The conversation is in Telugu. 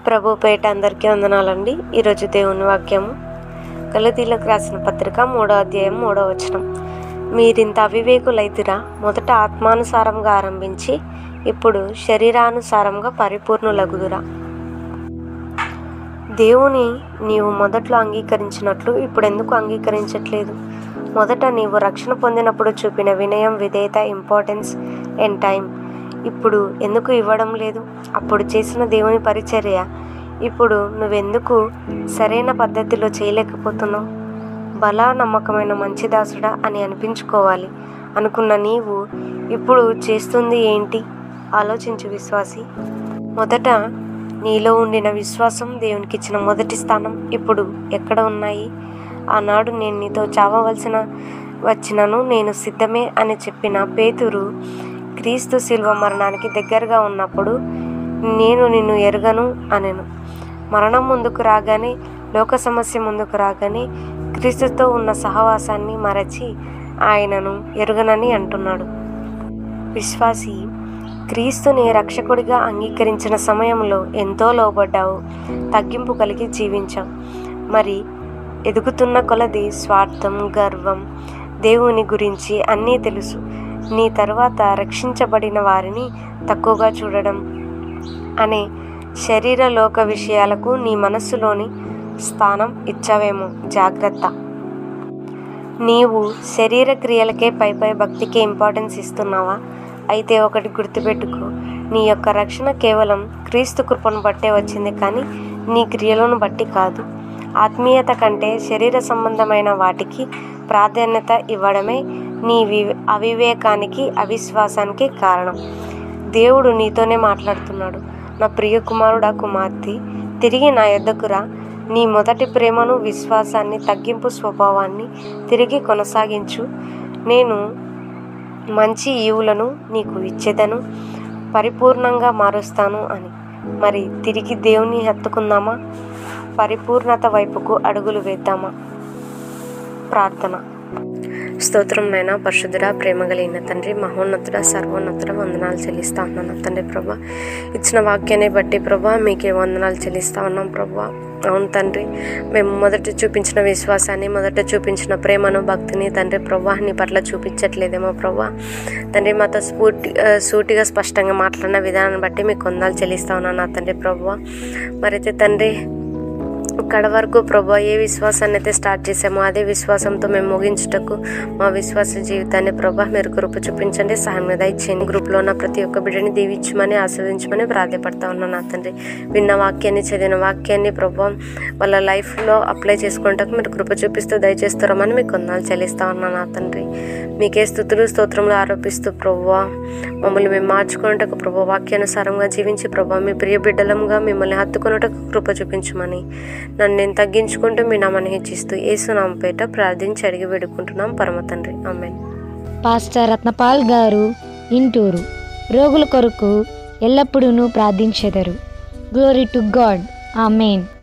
ప్రభు పేట అందరికీ వందనాలండి. ఈరోజు దేవుని వాక్యము గలతీయులకు రాసిన పత్రిక 3వ అధ్యాయం 3వ వచనం. మీరింత అవివేకులైతిరా, మొదట ఆత్మానుసారంగా ఆరంభించి ఇప్పుడు శరీరానుసారంగా పరిపూర్ణులగుదురా. దేవుని నీవు మొదట్లో అంగీకరించినట్లు ఇప్పుడు ఎందుకు అంగీకరించట్లేదు? మొదట నీవు రక్షణ పొందినప్పుడు చూపిన వినయం, విధేయత, ఇంపార్టెన్స్ అండ్ టైం ఇప్పుడు ఎందుకు ఇవ్వడం లేదు? అప్పుడు చేసిన దేవుని పరిచర్య ఇప్పుడు నువ్వెందుకు సరైన పద్ధతిలో చేయలేకపోతున్నావు? బలా నమ్మకమైన మంచి దాసుడా అని అనిపించుకోవాలి అనుకున్న నీవు ఇప్పుడు చేస్తుంది ఏంటి? ఆలోచించు విశ్వాసి. మొదట నీలో ఉండిన విశ్వాసం, దేవునికి ఇచ్చిన మొదటి స్థానం ఇప్పుడు ఎక్కడ ఉన్నాయి? ఆనాడు నేను నీతో వచ్చినను నేను సిద్ధమే అని చెప్పిన పేతురు క్రీస్తు శిలువ మరణానికి దగ్గరగా ఉన్నప్పుడు నేను నిన్ను ఎరుగను అనెను. మరణం ముందుకు రాగానే, లోక సమస్య ముందుకు రాగానే క్రీస్తుతో ఉన్న సహవాసాన్ని మరచి ఆయనను ఎరుగనని అంటున్నాడు. విశ్వాసి, క్రీస్తుని రక్షకుడిగా అంగీకరించిన సమయంలో ఎంతో లోబడ్డావు, తగ్గింపు కలిగి జీవించావు. మరి ఎదుగుతున్న కొలది స్వార్థం, గర్వం, దేవుని గురించి అన్నీ తెలుసు. నీ తర్వాత రక్షించబడిన వారిని తక్కువగా చూడడం అనే శరీర లోక విషయాలకు నీ మనస్సులోని స్థానం ఇచ్చావేమో. జాగ్రత్త. నీవు శరీర క్రియలకే పై భక్తికే ఇంపార్టెన్స్ ఇస్తున్నావా? అయితే ఒకటి గుర్తుపెట్టుకో, నీ యొక్క రక్షణ కేవలం క్రీస్తు కృపను బట్టే వచ్చింది, కానీ నీ క్రియలను బట్టి కాదు. ఆత్మీయత కంటే శరీర సంబంధమైన వాటికి ప్రాధాన్యత ఇవ్వడమే నీ అవివేకానికి, అవిశ్వాసానికి కారణం. దేవుడు నీతోనే మాట్లాడుతున్నాడు. నా ప్రియ కుమారుడా, కుమార్తె, తిరిగి నా యొద్దకు రా. నీ మొదటి ప్రేమను, విశ్వాసాన్ని, తగ్గింపు స్వభావాన్ని తిరిగి కొనసాగించు. నేను మంచి ఈవులను నీకు ఇచ్చేదను, పరిపూర్ణంగా మారుస్తాను అని. మరి తిరిగి దేవుని హత్తుకుందామా? పరిపూర్ణత వైపుకు అడుగులు వేద్దామా? ప్రార్థన. స్తోత్రం నైనా, పరిశుద్ధుడా, ప్రేమ కలిగిన తండ్రి, మహోన్నతుడా, సర్వోన్నతుడా, వందనాలు చెల్లిస్తా ఉన్నాను తండ్రి. ప్రభా, ఇచ్చిన వాక్యాన్ని బట్టి ప్రభా మీకే వందనాలు చెల్లిస్తా ఉన్నాం ప్రభా. అవును తండ్రి, మేము మొదట చూపించిన విశ్వాసాన్ని, మొదట చూపించిన ప్రేమను, భక్తిని తండ్రి ప్రభా నీ పట్ల చూపించట్లేదేమో ప్రభా. తండ్రి, మాతో సూటిగా స్పష్టంగా మాట్లాడిన విధానాన్ని బట్టి మీకు వందనాలు చెల్లిస్తా ఉన్నాను నా తండ్రి ప్రభా. మరైతే తండ్రి, ఇక్కడ వరకు ప్రభా ఏ విశ్వాసాన్ని అయితే స్టార్ట్ చేసామో అదే విశ్వాసంతో మేము ముగించుటకు మా విశ్వాస జీవితాన్ని ప్రభా మీరు కృప చూపించండి, సహాయం మీద ఇచ్చేయండి. గ్రూప్లో ఉన్న ప్రతి ఒక్క బిడ్డని దీవించమని, ఆశీర్వదించమని ప్రార్థపడతా ఉన్నాను నా తండ్రి. విన్న వాక్యాన్ని, చదివిన వాక్యాన్ని ప్రభా వాళ్ళ లైఫ్లో అప్లై చేసుకుంటకు మీరు కృప చూపిస్తూ దయచేస్తారమని మీకు వందనాలు చెల్లిస్తా ఉన్నాను నా తండ్రి. మీకే స్తుతులు, స్తోత్రములు ఆరోపిస్తూ ప్రభా మమ్మల్ని మేము మార్చుకున్నటకు ప్రభా, వాక్యానుసారంగా జీవించి ప్రభా మీ ప్రియ బిడ్డలముగా మిమ్మల్ని హత్తుకున్నటకు కృప చూపించమని, నన్ను నేను తగ్గించుకుంటూ మీ నామాన్ని హెచ్చిస్తూ యేసునామం పేట ప్రార్థించి అడిగి వేడుకుంటున్నాం పరమ తండ్రి. ఆమేన్. పాస్టర్ రత్నపాల్ గారు, ఇంటూరు. రోగుల కొరకు ఎల్లప్పుడూ ప్రార్థించెదరు. Glory to God. ఆమేన్.